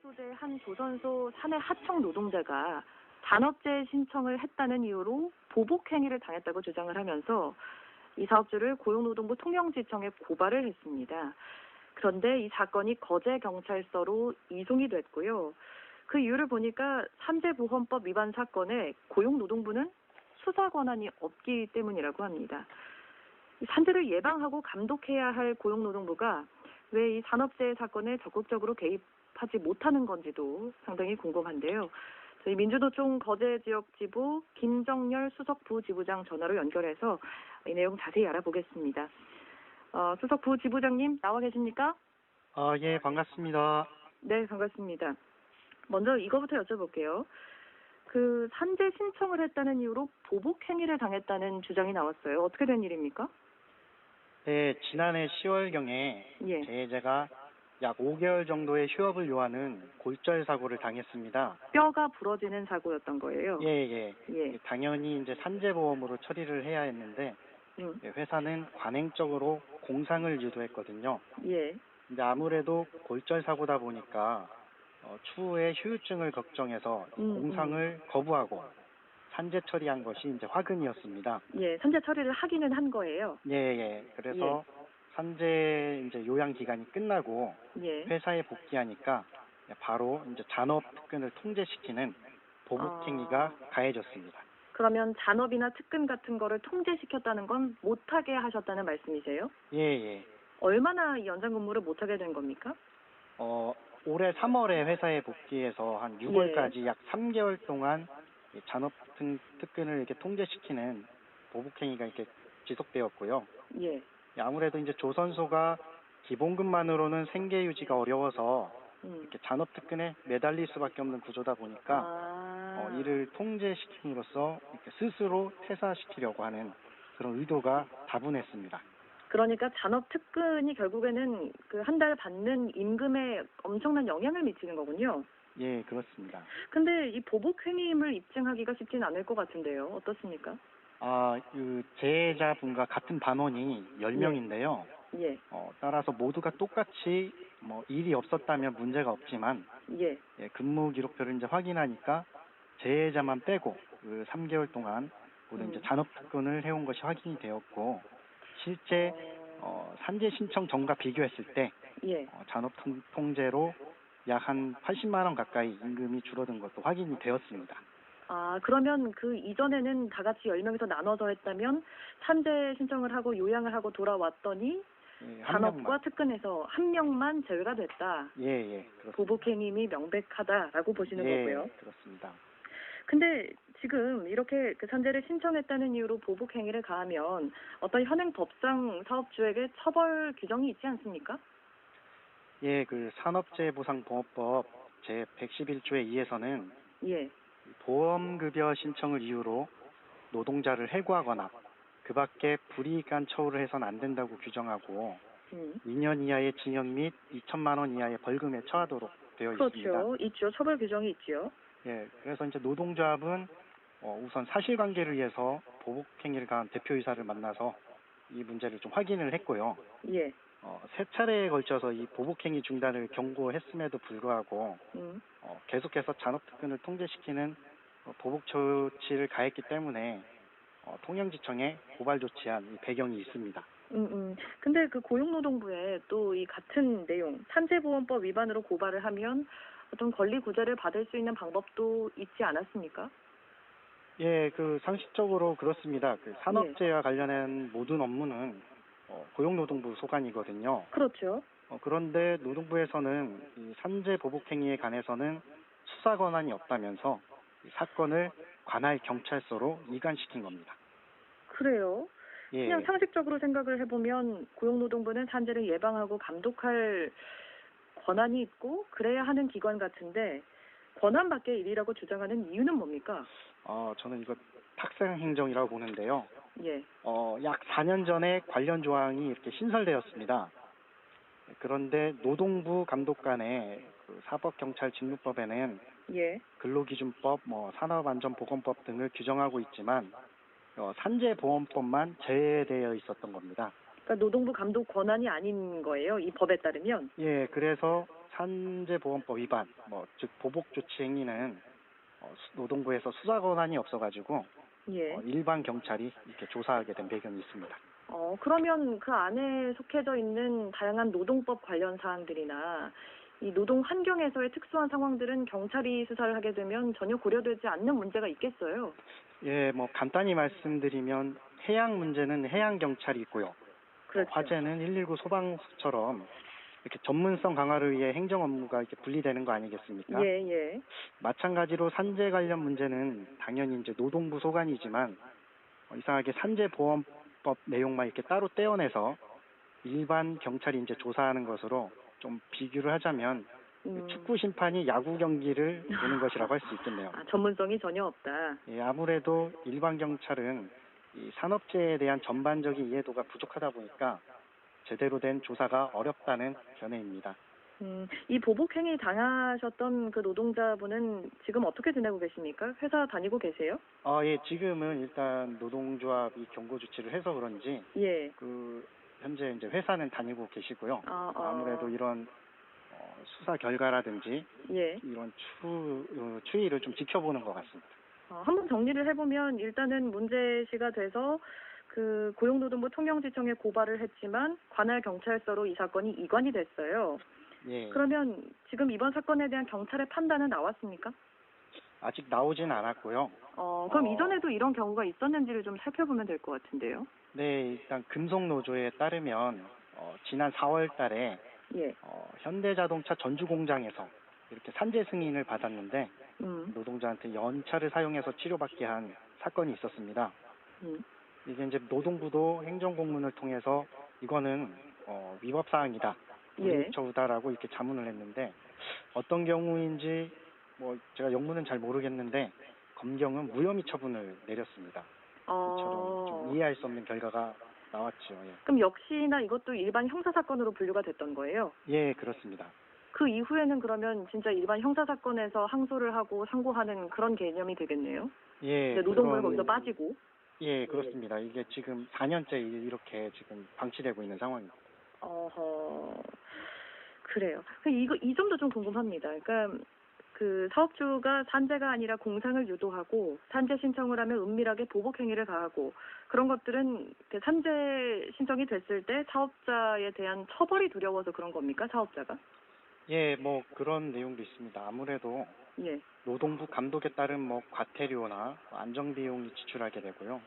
소재 한 조선소 사내 하청 노동자가 잔업재 신청을 했다는 이유로 보복행위를 당했다고 주장을 하면서 이 사업주를 고용노동부 통영지청에 고발을 했습니다. 그런데 이 사건이 거제경찰서로 이송이 됐고요. 그 이유를 보니까 산재보험법 위반 사건에 고용노동부는 수사 권한이 없기 때문이라고 합니다. 이 산재를 예방하고 감독해야 할 고용노동부가 왜 이 산업재해 사건에 적극적으로 개입하지 못하는 건지도 상당히 궁금한데요. 저희 민주노총 거제지역지부 김정열 수석부지부장 전화로 연결해서 이 내용 자세히 알아보겠습니다. 수석부지부장님 나와 계십니까? 예, 반갑습니다. 네, 반갑습니다. 먼저 이거부터 여쭤볼게요. 그 산재 신청을 했다는 이유로 보복 행위를 당했다는 주장이 나왔어요. 어떻게 된 일입니까? 네, 지난해 10월경에 예. 제가 약 5개월 정도의 휴업을 요하는 골절 사고를 당했습니다. 뼈가 부러지는 사고였던 거예요. 예. 예. 당연히 이제 산재보험으로 처리를 해야 했는데 회사는 관행적으로 공상을 유도했거든요. 예. 근데 아무래도 골절 사고다 보니까 추후에 후유증을 걱정해서 공상을 거부하고 산재 처리한 것이 이제 화근이었습니다. 예, 산재 처리를 하기는 한 거예요. 예. 그래서 산재 이제 요양 기간이 끝나고 예. 회사에 복귀하니까 바로 이제 잔업 특근을 통제시키는 보복행위가 가해졌습니다. 그러면 잔업이나 특근 같은 거를 통제시켰다는 건 못하게 하셨다는 말씀이세요? 예. 얼마나 이 연장 근무를 못하게 된 겁니까? 올해 3월에 회사에 복귀해서 한 6월까지 약 3개월 동안 이 잔업 특근을 이렇게 통제시키는 보복행위가 이렇게 지속되었고요. 예. 아무래도 이제 조선소가 기본급만으로는 생계 유지가 어려워서 이렇게 잔업 특근에 매달릴 수밖에 없는 구조다 보니까 이를 통제시킴으로써 이렇게 스스로 퇴사시키려고 하는 그런 의도가 다분했습니다. 그러니까 잔업 특근이 결국에는 그 한 달 받는 임금에 엄청난 영향을 미치는 거군요. 예, 그렇습니다. 근데 이 보복 행위임을 입증하기가 쉽진 않을 것 같은데요. 어떻습니까? 그 재해자분과 같은 반원이 10명인데요. 예. 따라서 모두가 똑같이 일이 없었다면 문제가 없지만 근무 기록표를 이제 확인하니까 재해자만 빼고 그 3개월 동안 모두 이제 잔업 특근을 해온 것이 확인이 되었고 실제 산재 신청 전과 비교했을 때 잔업 통제로 약 한 80만 원 가까이 임금이 줄어든 것도 확인이 되었습니다. 그러면 그 이전에는 다 같이 10명에서 나눠서 했다면 산재 신청을 하고 요양을 하고 돌아왔더니 잔업과 특근에서 한 명만 제외가 됐다. 예. 그렇습니다. 보복행위임이 명백하다라고 보시는 거고요. 그렇습니다. 근데 지금 이렇게 그 산재를 신청했다는 이유로 보복행위를 가하면 어떤 현행 법상 사업주에게 처벌 규정이 있지 않습니까? 예, 그 산업재해보상보험법 제111조에 의해서는 보험급여 신청을 이유로 노동자를 해고하거나 그 밖에 불이익한 처우를 해서는 안 된다고 규정하고 2년 이하의 징역 및 2천만 원 이하의 벌금에 처하도록 되어 있습니다. 그렇죠. 있죠. 처벌 규정이 있죠. 예, 그래서 이제 노동조합은 우선 사실관계를 위해서 보복행위를 가한 대표이사를 만나서 이 문제를 좀 확인을 했고요. 세 차례에 걸쳐서 이 보복행위 중단을 경고했음에도 불구하고 계속해서 잔업특근을 통제시키는 보복 조치를 가했기 때문에 통영지청에 고발 조치한 이 배경이 있습니다. 근데 그 고용노동부에 또 이 같은 내용, 산재보험법 위반으로 고발을 하면 어떤 권리 구제를 받을 수 있는 방법도 있지 않았습니까? 예, 그 상식적으로 그렇습니다. 그 산업재해와 관련한 모든 업무는 고용노동부 소관이거든요. 그렇죠. 그런데 노동부에서는 이 산재 보복행위에 관해서는 수사 권한이 없다면서 이 사건을 관할 경찰서로 이관시킨 겁니다. 그래요? 그냥 상식적으로 생각을 해보면 고용노동부는 산재를 예방하고 감독할 권한이 있고 그래야 하는 기관 같은데 권한 밖의 일이라고 주장하는 이유는 뭡니까? 저는 이거 탁상행정이라고 보는데요. 예. 약 4년 전에 관련 조항이 이렇게 신설되었습니다. 그런데 노동부 감독관의 그 사법경찰직무법에는 근로기준법, 산업안전보건법 등을 규정하고 있지만 산재보험법만 제외되어 있었던 겁니다. 그러니까 노동부 감독 권한이 아닌 거예요, 이 법에 따르면? 예, 그래서 산재보험법 위반, 즉 보복 조치 행위는 노동부에서 수사 권한이 없어가지고 예. 일반 경찰이 이렇게 조사하게 된 배경이 있습니다. 그러면 그 안에 속해져 있는 다양한 노동법 관련 사항들이나 이 노동 환경에서의 특수한 상황들은 경찰이 수사를 하게 되면 전혀 고려되지 않는 문제가 있겠어요. 예, 간단히 말씀드리면 해양 문제는 해양 경찰이 있고요. 그렇죠. 화재는 119 소방서처럼 이렇게 전문성 강화를 위해 행정 업무가 이렇게 분리되는 거 아니겠습니까? 예, 예. 마찬가지로 산재 관련 문제는 당연히 이제 노동부 소관이지만 이상하게 산재보험법 내용만 이렇게 따로 떼어내서 일반 경찰이 이제 조사하는 것으로 좀 비교를 하자면 축구 심판이 야구 경기를 보는 것이라고 할 수 있겠네요. 전문성이 전혀 없다. 예, 아무래도 일반 경찰은 이 산업재해에 대한 전반적인 이해도가 부족하다 보니까 제대로 된 조사가 어렵다는 견해입니다. 이 보복행위 당하셨던 그 노동자분은 지금 어떻게 지내고 계십니까? 회사 다니고 계세요? 예, 지금은 일단 노동조합이 경고 조치를 해서 그런지 예. 현재 이제 회사는 다니고 계시고요. 아무래도 이런 수사 결과라든지 예. 이런 추이를 좀 지켜보는 것 같습니다. 한번 정리를 해보면 일단은 문제시가 돼서 그 고용노동부 통영지청에 고발을 했지만 관할 경찰서로 이 사건이 이관이 됐어요. 예. 그러면 지금 이번 사건에 대한 경찰의 판단은 나왔습니까? 아직 나오진 않았고요. 그럼 이전에도 이런 경우가 있었는지를 좀 살펴보면 될 것 같은데요. 네, 일단 금속노조에 따르면 지난 4월 달에 예. 현대자동차 전주공장에서 이렇게 산재 승인을 받았는데 노동자한테 연차를 사용해서 치료받게 한 사건이 있었습니다. 이게 이제 노동부도 행정공문을 통해서 이거는 위법 사항이다, 불이익처우다라고 이렇게 자문을 했는데 어떤 경우인지 제가 영문은 잘 모르겠는데 검경은 무혐의 처분을 내렸습니다. 이처럼 좀 이해할 수 없는 결과가 나왔죠. 예. 그럼 역시나 이것도 일반 형사 사건으로 분류가 됐던 거예요? 예, 그렇습니다. 그 이후에는 그러면 진짜 일반 형사 사건에서 항소를 하고 상고하는 그런 개념이 되겠네요? 예. 노동부는 거기서 빠지고? 예, 그렇습니다. 이게 지금 4년째 이렇게 지금 방치되고 있는 상황입니다. 그래요. 이 점도 좀 궁금합니다. 그러니까 그 사업주가 산재가 아니라 공상을 유도하고 산재 신청을 하면 은밀하게 보복 행위를 가하고 그런 것들은 그 산재 신청이 됐을 때 사업자에 대한 처벌이 두려워서 그런 겁니까, 사업자가? 예, 그런 내용도 있습니다. 아무래도 예. 노동부 감독에 따른 과태료나 안정 비용이 지출하게 되고요.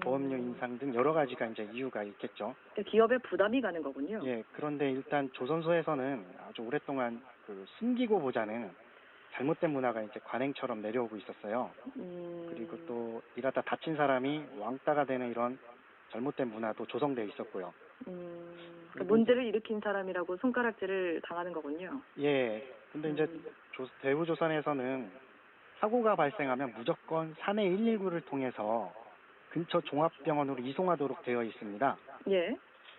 보험료 인상 등 여러 가지가 이제 이유가 있겠죠. 기업에 부담이 가는 거군요. 예, 그런데 일단 조선소에서는 아주 오랫동안 숨기고 보자는 잘못된 문화가 이제 관행처럼 내려오고 있었어요. 그리고 또 일하다 다친 사람이 왕따가 되는 이런 잘못된 문화도 조성되어 있었고요. 문제를 일으킨 사람이라고 손가락질을 당하는 거군요. 예. 근데 이제 대우조선에서는 사고가 발생하면 무조건 사내 119를 통해서 근처 종합병원으로 이송하도록 되어 있습니다. 예.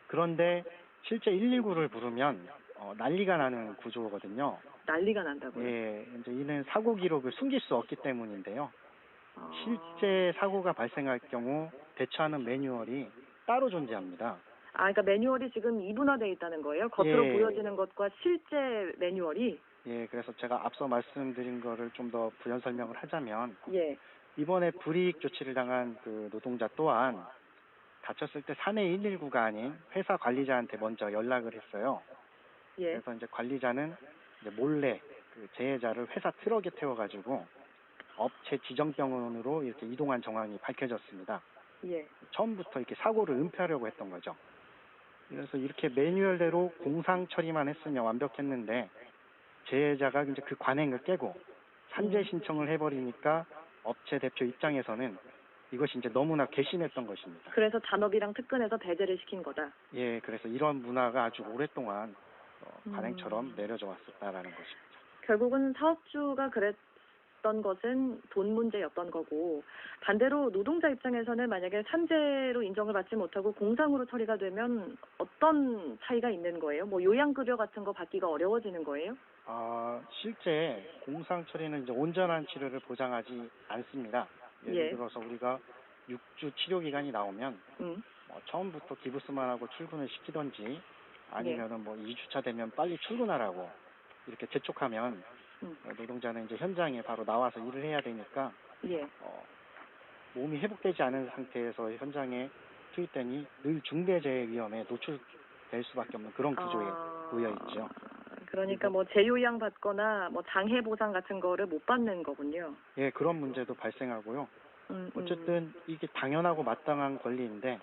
그런데 실제 119를 부르면 난리가 나는 구조거든요. 난리가 난다고요? 예. 이제 이는 사고 기록을 숨길 수 없기 때문인데요. 실제 사고가 발생할 경우 대처하는 매뉴얼이 따로 존재합니다. 그러니까 매뉴얼이 지금 이분화되어 있다는 거예요? 겉으로 보여지는 것과 실제 매뉴얼이? 예, 그래서 제가 앞서 말씀드린 거를 좀 더 부연 설명을 하자면, 예. 이번에 불이익 조치를 당한 그 노동자 또한 다쳤을 때 사내 119가 아닌 회사 관리자한테 먼저 연락을 했어요. 예. 그래서 이제 관리자는 이제 몰래 그 재해자를 회사 트럭에 태워가지고 업체 지정병원으로 이렇게 이동한 정황이 밝혀졌습니다. 예. 처음부터 이렇게 사고를 은폐하려고 했던 거죠. 그래서 이렇게 매뉴얼대로 공상 처리만 했으면 완벽했는데 재해자가 이제 그 관행을 깨고 산재 신청을 해버리니까 업체 대표 입장에서는 이것이 이제 너무나 괘씸했던 것입니다. 그래서 잔업이랑 특근해서 배제를 시킨 거다. 예, 그래서 이런 문화가 아주 오랫동안 관행처럼 내려져 왔었다라는 것입니다. 결국은 사업주가 그랬던 것은 돈 문제였던 거고, 반대로 노동자 입장에서는 만약에 산재로 인정을 받지 못하고 공상으로 처리가 되면 어떤 차이가 있는 거예요? 요양급여 같은 거 받기가 어려워지는 거예요? 실제 공상 처리는 이제 온전한 치료를 보장하지 않습니다. 예를 들어서 우리가 6주 치료 기간이 나오면 처음부터 기부스만 하고 출근을 시키던지 아니면은 2주차 되면 빨리 출근하라고 이렇게 재촉하면 노동자는 이제 현장에 바로 나와서 일을 해야 되니까 예. 몸이 회복되지 않은 상태에서 현장에 투입되니 늘 중대재해 위험에 노출될 수밖에 없는 그런 구조에 놓여 있죠. 그러니까 뭐 재요양 받거나 뭐 장해 보상 같은 거를 못 받는 거군요. 예, 그런 문제도 발생하고요. 어쨌든 이게 당연하고 마땅한 권리인데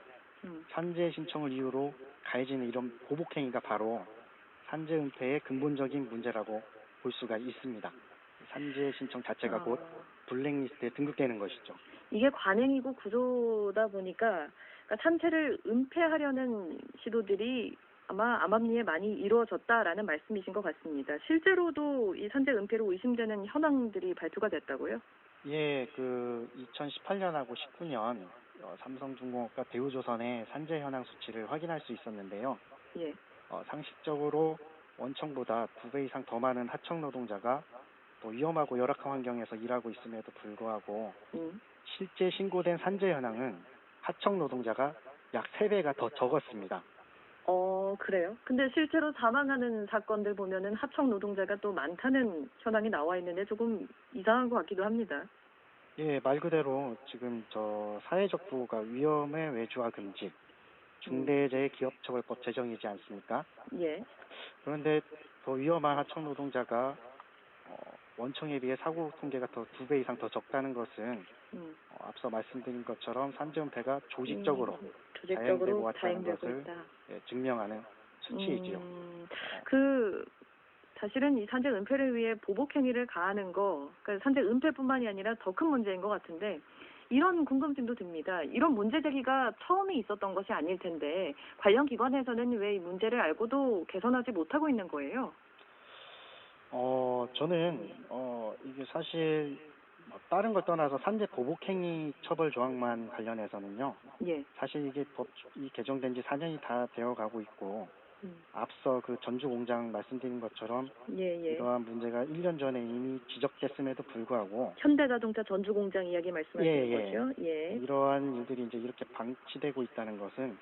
산재 신청을 이유로 가해지는 이런 보복행위가 바로 산재 은폐의 근본적인 문제라고 볼 수가 있습니다. 산재 신청 자체가 곧 블랙리스트에 등극되는 것이죠. 이게 관행이고 구조다 보니까 그러니까 산재를 은폐하려는 시도들이 아마 암암리에 많이 이루어졌다라는 말씀이신 것 같습니다. 실제로도 이 산재 은폐로 의심되는 현황들이 발표가 됐다고요? 예, 그 2018년하고 19년 삼성중공업과 대우조선의 산재 현황 수치를 확인할 수 있었는데요. 예. 상식적으로 원청보다 2배 이상 더 많은 하청 노동자가 또 위험하고 열악한 환경에서 일하고 있음에도 불구하고 실제 신고된 산재 현황은 하청 노동자가 약 3배가 더 적었습니다. 그래요? 근데 실제로 사망하는 사건들 보면은 하청 노동자가 또 많다는 현황이 나와 있는데 조금 이상한 것 같기도 합니다. 예, 말 그대로 지금 저 사회적 부호가 위험의 외주화 금지, 중대재해 기업처벌법 제정이지 않습니까? 예. 그런데 더 위험한 하청 노동자가 원청에 비해 사고 통계가 더 2배 이상 더 적다는 것은 앞서 말씀드린 것처럼 산재 은폐가 조직적으로 다행되고 왔다는 것을 증명하는 수치이지요. 사실은 이 산재 은폐를 위해 보복 행위를 가하는 거, 그러니까 산재 은폐뿐만이 아니라 더 큰 문제인 것 같은데 이런 궁금증도 듭니다. 이런 문제 제기가 처음이 있었던 것이 아닐 텐데 관련 기관에서는 왜 이 문제를 알고도 개선하지 못하고 있는 거예요? 저는 이게 사실 다른 걸 떠나서 산재 보복행위 처벌 조항만 관련해서는요. 예. 사실 이게 법이 개정된 지 4년이 다 되어가고 있고 앞서 그 전주 공장 말씀드린 것처럼 이러한 문제가 1년 전에 이미 지적됐음에도 불구하고 현대자동차 전주 공장 이야기 말씀하시는 거죠? 예. 이러한 일들이 이제 이렇게 방치되고 있다는 것은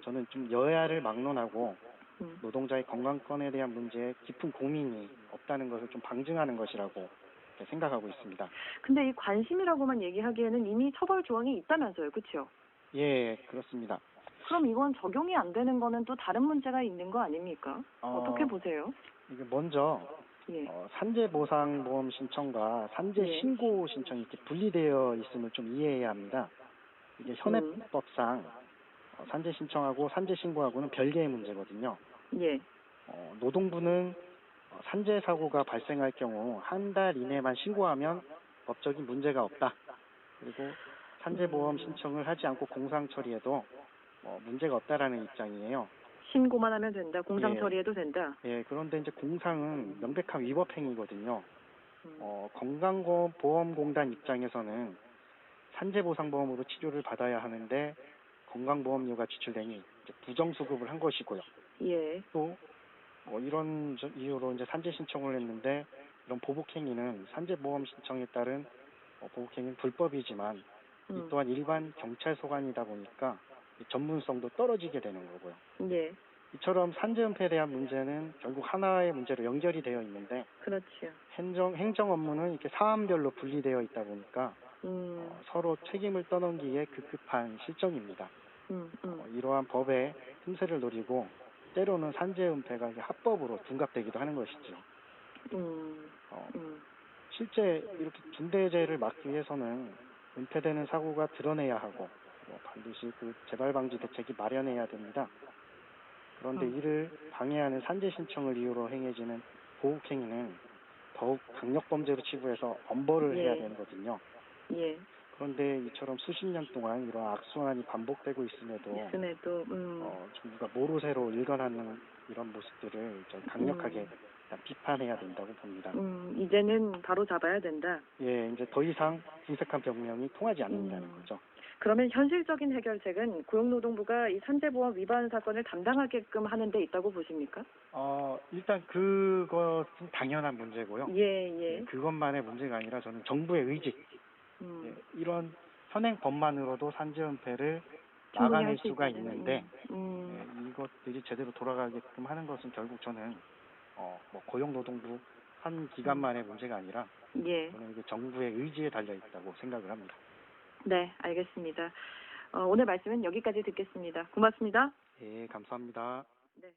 저는 좀 여야를 막론하고 노동자의 건강권에 대한 문제에 깊은 고민이 없다는 것을 좀 방증하는 것이라고 생각하고 있습니다. 근데 이 관심이라고만 얘기하기에는 이미 처벌 조항이 있다면서요, 그렇죠? 예, 그렇습니다. 그럼 이건 적용이 안 되는 거는 또 다른 문제가 있는 거 아닙니까? 어떻게 보세요? 이게 먼저 산재보상보험 신청과 산재 신고 신청이 이렇게 분리되어 있음을 좀 이해해야 합니다. 이게 현행법상 산재 신청하고 산재 신고하고는 별개의 문제거든요. 예. 노동부는 산재 사고가 발생할 경우 한 달 이내만 신고하면 법적인 문제가 없다. 그리고 산재보험 신청을 하지 않고 공상 처리해도 문제가 없다라는 입장이에요. 신고만 하면 된다. 공상 처리해도 된다. 예, 그런데 이제 공상은 명백한 위법 행위거든요. 건강보험공단 입장에서는 산재보상보험으로 치료를 받아야 하는데 건강보험료가 지출되니 이제 부정수급을 한 것이고요. 예. 또 이런 이유로 이제 산재 신청을 했는데 이런 보복행위는 산재보험 신청에 따른 보복행위는 불법이지만 이 또한 일반 경찰 소관이다 보니까 전문성도 떨어지게 되는 거고요. 예. 이처럼 산재 은폐에 대한 문제는 결국 하나의 문제로 연결이 되어 있는데 그렇죠. 행정 업무는 이렇게 사안별로 분리되어 있다 보니까 서로 책임을 떠넘기에 급급한 실정입니다. 이러한 법의 틈새를 노리고 때로는 산재 은폐가 합법으로 둔갑되기도 하는 것이죠. 실제 이렇게 중대재해를 막기 위해서는 은폐되는 사고가 드러내야 하고 반드시 그 재발 방지 대책이 마련해야 됩니다. 그런데 이를 방해하는 산재 신청을 이유로 행해지는 보복행위는 더욱 강력범죄로 치부해서 엄벌을 해야 되거든요. 예. 그런데 이처럼 수십 년 동안 이런 악순환이 반복되고 있음에도 정부가 모로새로 일관하는 이런 모습들을 좀 강력하게 비판해야 된다고 봅니다. 이제는 바로 잡아야 된다. 예, 이제 더 이상 궁색한 변명이 통하지 않는다는 거죠. 그러면 현실적인 해결책은 고용노동부가 이 산재보험 위반 사건을 담당하게끔 하는 데 있다고 보십니까? 일단 그것은 당연한 문제고요. 예. 그것만의 문제가 아니라 저는 정부의 의지, 이런 현행법만으로도 산재 은폐를 막아낼 수가 있는데 이것들이 제대로 돌아가게끔 하는 것은 결국 저는 뭐 고용노동부 한 기관만의 문제가 아니라 예. 저는 이게 정부의 의지에 달려 있다고 생각을 합니다. 네, 알겠습니다. 오늘 말씀은 여기까지 듣겠습니다. 고맙습니다. 예, 감사합니다. 네.